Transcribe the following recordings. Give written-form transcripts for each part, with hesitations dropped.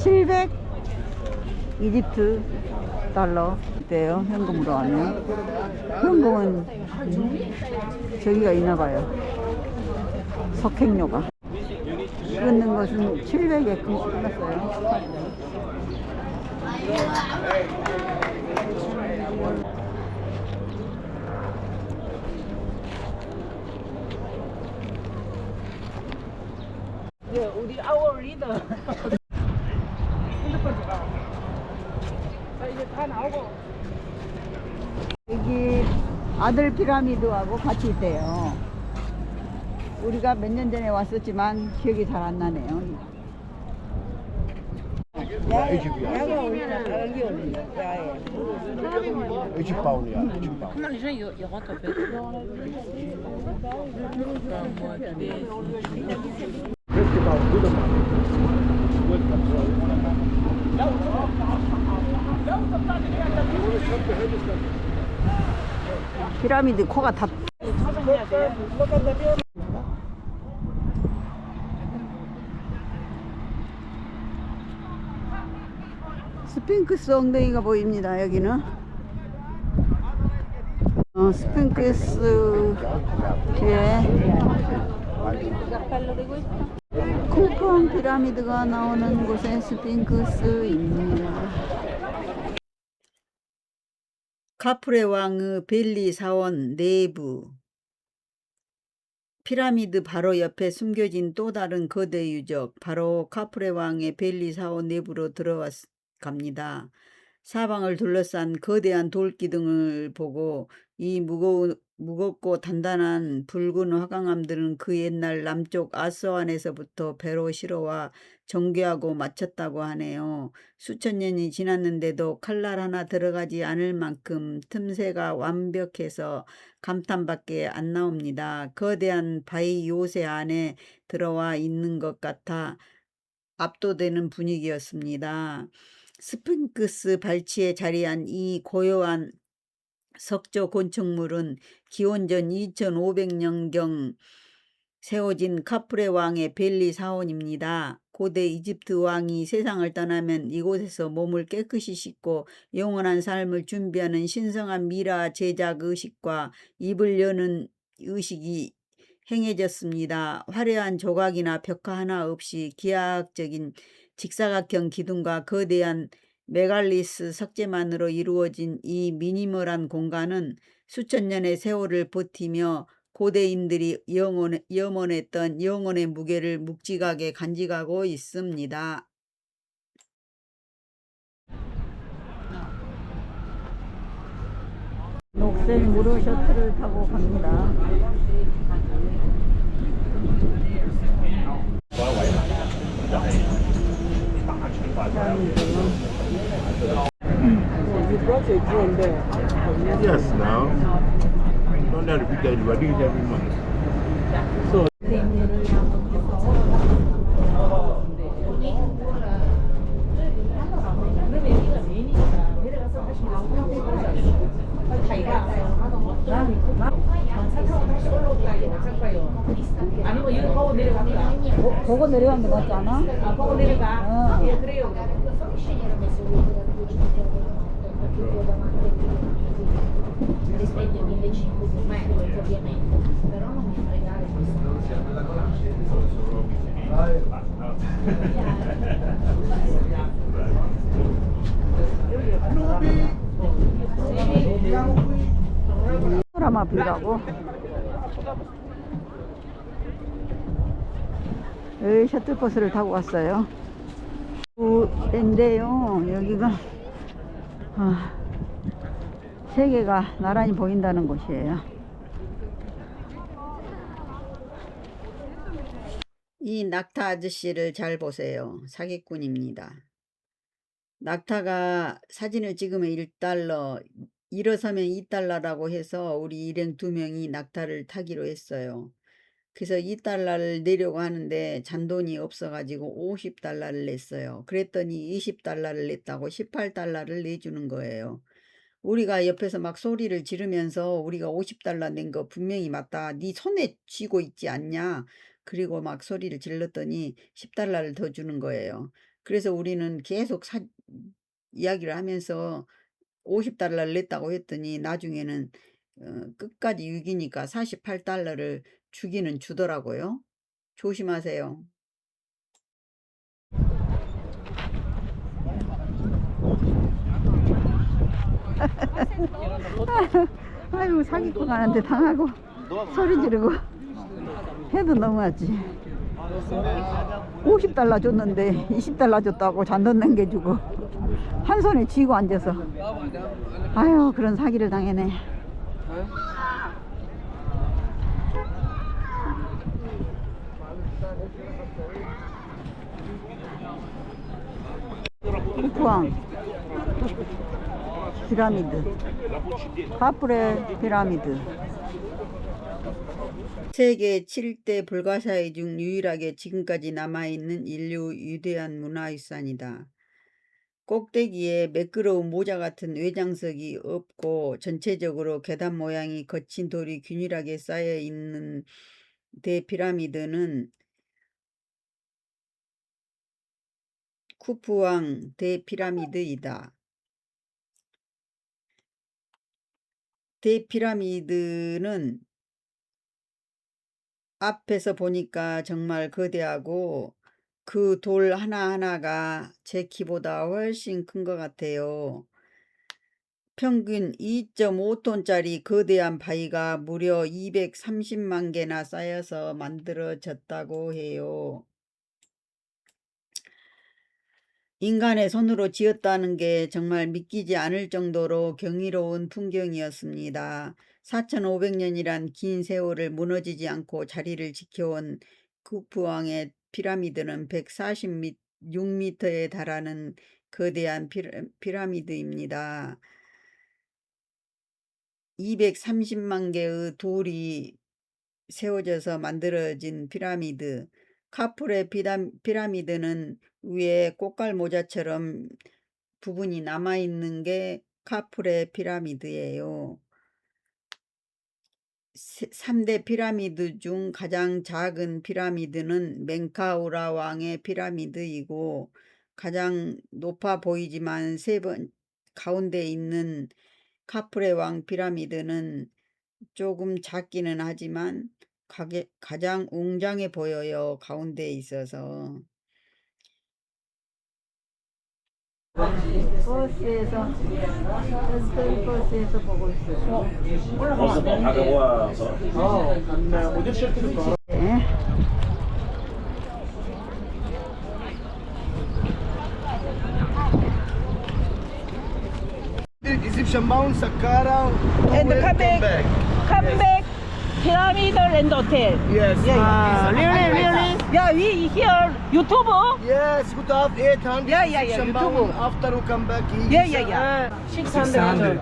700 이집트 달러 대요. 현금으로 하면. 현금은 저기가 있나봐요. 석행료가. 끊는 것은 700에 끝났어요. 우리 아워 리더. 자, 이제 다 나오고. 여기 아들 피라미드하고 같이 있대요. 우리가 몇 년 전에 왔었지만 기억이 잘 안 나네요. 야가 올리나 여기 올리나 야에. 20파운드야, 20파운드. Comment les gens ils rentrent en fait 피라미드 코가 다. 스핑크스 엉덩이가 보입니다. 여기는 스핑크스 뒤에 쿠폰 피라미드가 나오는 곳에 스핑크스입니다. 카프레 왕의 벨리 사원 내부. 피라미드 바로 옆에 숨겨진 또 다른 거대 유적, 바로 카프레 왕의 벨리 사원 내부로 들어갑니다. 사방을 둘러싼 거대한 돌기둥을 보고 이 무겁고 단단한 붉은 화강암들은 그 옛날 남쪽 아스완에서부터 배로 실어와 정교하고 맞췄다고 하네요. 수천 년이 지났는데도 칼날 하나 들어가지 않을 만큼 틈새가 완벽해서 감탄밖에 안 나옵니다. 거대한 바위 요새 안에 들어와 있는 것 같아 압도되는 분위기였습니다. 스핑크스 발치에 자리한 이 고요한 석조 건축물은 기원전 2500년경 세워진 카프레 왕의 벨리 사원입니다. 고대 이집트 왕이 세상을 떠나면 이곳에서 몸을 깨끗이 씻고 영원한 삶을 준비하는 신성한 미라 제작 의식과 입을 여는 의식이 행해졌습니다. 화려한 조각이나 벽화 하나 없이 기하학적인 직사각형 기둥과 거대한 메갈리스 석재만으로 이루어진 이 미니멀한 공간은 수천 년의 세월을 버티며 고대인들이 염원했던 영혼의 무게를 묵직하게 간직하고 있습니다. 녹색 무료 셔틀을 타고 갑니다. Yes, now. Don't let it be that you are doing it every month. So, 보고 내려간 게 낫지 않아? 보고 내려가. 예, 그래요. Rispetto ai 1500 metri, ovviamente, però non mi fregare 파노라마 뷰라고. 여기 셔틀버스를 타고 왔어요. 인데요, 여기가 세계가 나란히 보인다는 곳이에요. 이 낙타 아저씨를 잘 보세요. 사기꾼입니다. 낙타가 사진을 찍으면 1달러, 일어서면 2달러라고 해서 우리 일행 2명이 낙타를 타기로 했어요. 그래서 2달러를 내려고 하는데 잔돈이 없어가지고 50달러를 냈어요. 그랬더니 20달러를 냈다고 18달러를 내주는 거예요. 우리가 옆에서 막 소리를 지르면서 우리가 50달러 낸 거 분명히 맞다. 네 손에 쥐고 있지 않냐. 그리고 막 소리를 질렀더니 10달러를 더 주는 거예요. 그래서 우리는 계속 이야기를 하면서 50달러를 냈다고 했더니 나중에는 끝까지 6이니까 48달러를 주기는 주더라고요. 조심하세요. 아이고 사기꾼한테 당하고 소리 지르고 해도 너무하지. 50달러 줬는데 20달러 줬다고 잔돈 남겨주고 한 손에 쥐고 앉아서 아유 그런 사기를 당해네. 쿠푸왕 피라미드, 카프레 피라미드. 세계 7대 불가사의 중 유일하게 지금까지 남아있는 인류 위대한 문화유산이다. 꼭대기에 매끄러운 모자 같은 외장석이 없고 전체적으로 계단 모양이 거친 돌이 균일하게 쌓여 있는 대피라미드는 쿠프왕 대피라미드이다. 대피라미드는 앞에서 보니까 정말 거대하고 그 돌 하나하나가 제 키보다 훨씬 큰 것 같아요. 평균 2.5톤짜리 거대한 바위가 무려 230만 개나 쌓여서 만들어졌다고 해요. 인간의 손으로 지었다는 게 정말 믿기지 않을 정도로 경이로운 풍경이었습니다. 4,500년이란 긴 세월을 무너지지 않고 자리를 지켜온 쿠프왕의 피라미드는 146m에 달하는 거대한 피라미드입니다. 230만 개의 돌이 세워져서 만들어진 피라미드. 카프레 피라미드는 위에 꽃갈 모자처럼 부분이 남아있는 게 카프레 피라미드예요. 3대 피라미드 중 가장 작은 피라미드는 멘카우라 왕의 피라미드이고 가장 높아 보이지만 가운데 있는 카프레 왕 피라미드는 조금 작기는 하지만 가장 웅장해 보여요. 가운데에 있어서. 버스에서 보고 있어요. 네. Egyptian Mount Saqqara And will come back. Come back. Pyramid and hotel. Yes. Really? Yeah, we here YouTube. Yes, good have 800 Yeah, Egyptian YouTube. Mount. After we come back here. Yeah. 600.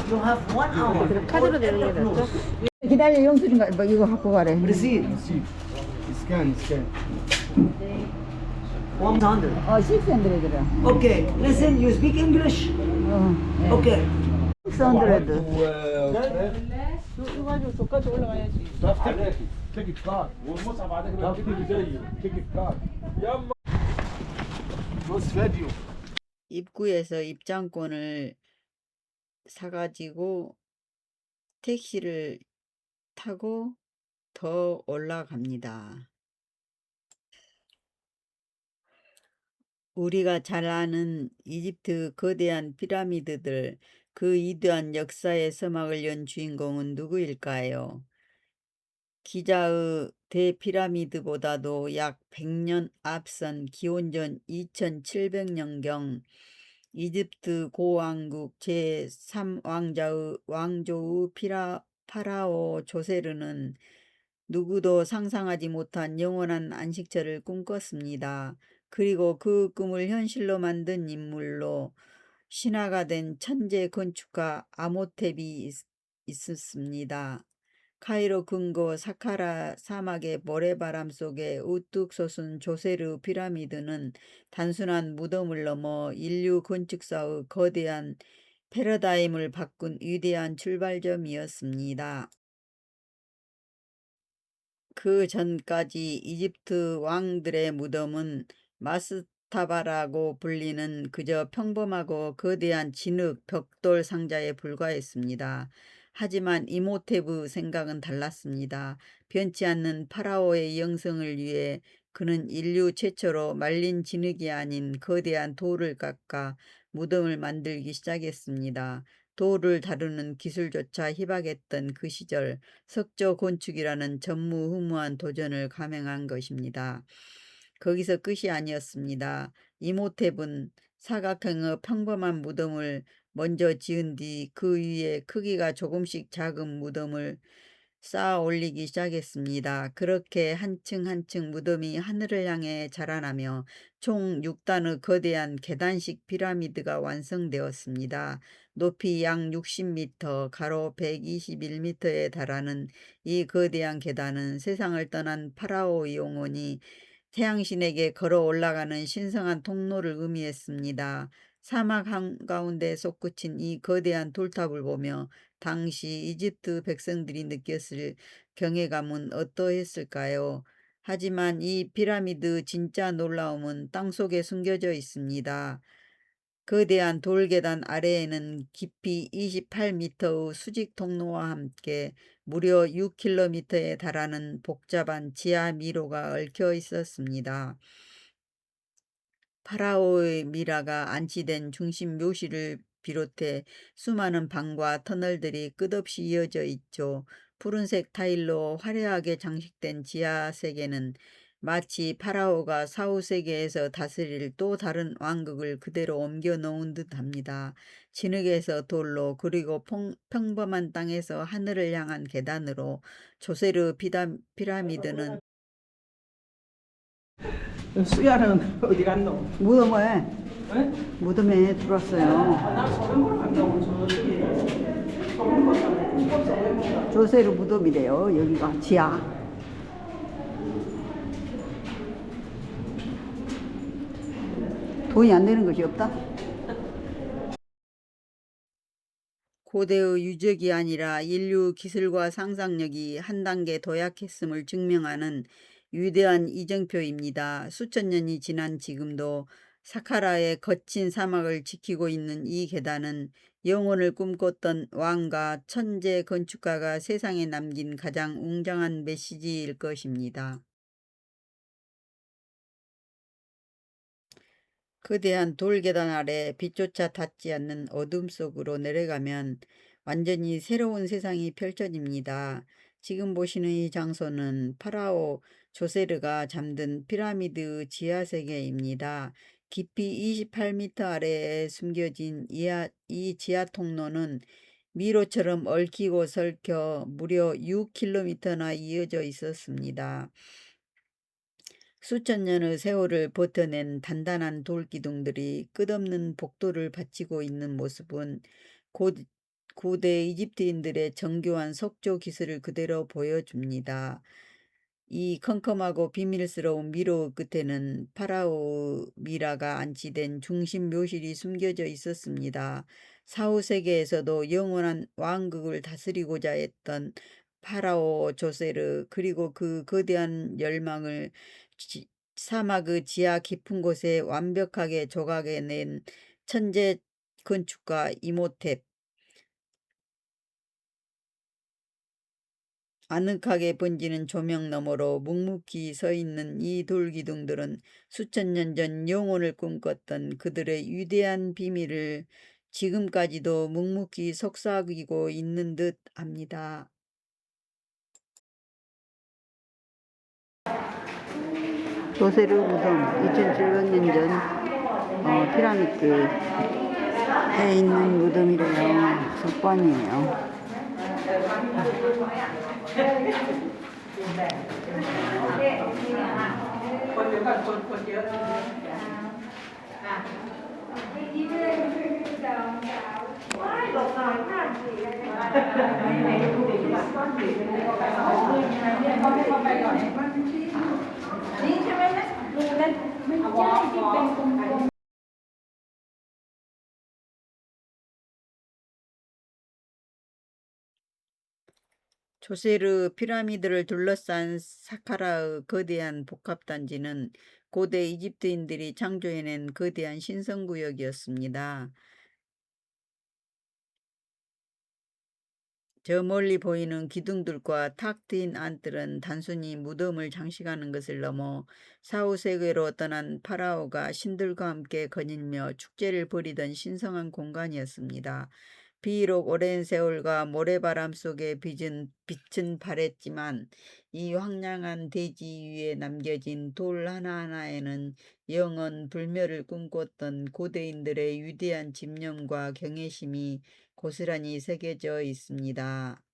You have 1 hour. 카드로 내는 게 낫죠? 기다려 영수증 뭐 이거 갖고 가래. Receipt. Scan. 100. 600래. Okay, listen, you speak English? Okay. 600. 이거 가지고 저까지 올라가야지. Take it card. Take it card. What's radio? 입구에서 입장권을 사가지고 택시를 타고 더 올라갑니다. 우리가 잘 아는 이집트 거대한 피라미드들, 그 위대한 역사의 서막을 연 주인공은 누구일까요? 기자의 대피라미드보다도 약 100년 앞선 기원전 2700년경 이집트 고왕국 제3왕조의 파라오 조세르는 누구도 상상하지 못한 영원한 안식처를 꿈꿨습니다. 그리고 그 꿈을 현실로 만든 인물로 신화가 된 천재 건축가 아모텝이 있었습니다. 카이로 근거 사카라 사막의 모래바람 속에 우뚝 솟은 조세르 피라미드는 단순한 무덤을 넘어 인류 건축사의 거대한 패러다임을 바꾼 위대한 출발점이었습니다. 그 전까지 이집트 왕들의 무덤은 마스타바라고 불리는 그저 평범하고 거대한 진흙 벽돌 상자에 불과했습니다. 하지만 이모테브 생각은 달랐습니다. 변치 않는 파라오의 영성을 위해 그는 인류 최초로 말린 진흙이 아닌 거대한 돌을 깎아 무덤을 만들기 시작했습니다. 돌을 다루는 기술조차 희박했던 그 시절, 석조 건축이라는 전무후무한 도전을 감행한 것입니다. 거기서 끝이 아니었습니다. 이모텝은 사각형의 평범한 무덤을 먼저 지은 뒤 그 위에 크기가 조금씩 작은 무덤을 쌓아 올리기 시작했습니다. 그렇게 한층 한층 무덤이 하늘을 향해 자라나며 총 6단의 거대한 계단식 피라미드가 완성되었습니다. 높이 약 60m, 가로 121m에 달하는 이 거대한 계단은 세상을 떠난 파라오의 영혼이 태양신에게 걸어 올라가는 신성한 통로를 의미했습니다. 사막 한가운데 솟구친 이 거대한 돌탑을 보며 당시 이집트 백성들이 느꼈을 경외감은 어떠했을까요? 하지만 이 피라미드 진짜 놀라움은 땅속에 숨겨져 있습니다. 거대한 돌계단 아래에는 깊이 28m의 수직 통로와 함께 무려 6km에 달하는 복잡한 지하 미로가 얽혀 있었습니다. 파라오의 미라가 안치된 중심 묘실을 비롯해 수많은 방과 터널들이 끝없이 이어져 있죠. 푸른색 타일로 화려하게 장식된 지하 세계는 마치 파라오가 사후세계에서 다스릴 또 다른 왕국을 그대로 옮겨 놓은 듯합니다. 진흙에서 돌로 그리고 평범한 땅에서 하늘을 향한 계단으로 조세르 피라미드는 수야는 어디 갔노? 무덤에 응? 무덤에 들었어요. 나 저런 걸 간다고 저쪽에 저런 걸 간다고. 조세르 무덤이래요. 여기가 지하. 돈이 안 되는 것이 없다. 고대의 유적이 아니라 인류 기술과 상상력이 한 단계 도약했음을 증명하는 위대한 이정표입니다. 수천 년이 지난 지금도 사카라의 거친 사막을 지키고 있는 이 계단은 영혼을 꿈꿨던 왕과 천재 건축가가 세상에 남긴 가장 웅장한 메시지일 것입니다. 거대한 돌계단 아래 빛조차 닿지 않는 어둠 속으로 내려가면 완전히 새로운 세상이 펼쳐집니다. 지금 보시는 이 장소는 파라오 조세르가 잠든 피라미드 지하세계입니다. 깊이 28m 아래에 숨겨진 이 지하 통로는 미로처럼 얽히고 설켜 무려 6km나 이어져 있었습니다. 수천 년의 세월을 버텨낸 단단한 돌기둥들이 끝없는 복도를 바치고 있는 모습은 고대 이집트인들의 정교한 석조 기술을 그대로 보여줍니다. 이 컴컴하고 비밀스러운 미로 끝에는 파라오 미라가 안치된 중심 묘실이 숨겨져 있었습니다. 사후세계에서도 영원한 왕국을 다스리고자 했던 파라오 조세르, 그리고 그 거대한 열망을 사막의 지하 깊은 곳에 완벽하게 조각해낸 천재 건축가 이모텝. 아늑하게 번지는 조명 너머로 묵묵히 서 있는 이 돌기둥들은 수천 년 전 영혼을 꿈꿨던 그들의 위대한 비밀을 지금까지도 묵묵히 속삭이고 있는 듯 합니다. 조세르 무덤 2700년 전 피라미드에 있는 무덤이래요. 석관이에요. 조세르 피라미드를 둘러싼 사카라의 거대한 복합단지는 고대 이집트인들이 창조해낸 거대한 신성구역이었습니다. 저 멀리 보이는 기둥들과 탁 트인 안들은 단순히 무덤을 장식하는 것을 넘어 사후세계로 떠난 파라오가 신들과 함께 거닐며 축제를 벌이던 신성한 공간이었습니다. 비록 오랜 세월과 모래바람 속에 빛은 바랬지만 이 황량한 대지 위에 남겨진 돌 하나하나에는 영원 불멸을 꿈꿨던 고대인들의 위대한 집념과 경외심이 고스란히 새겨져 있습니다.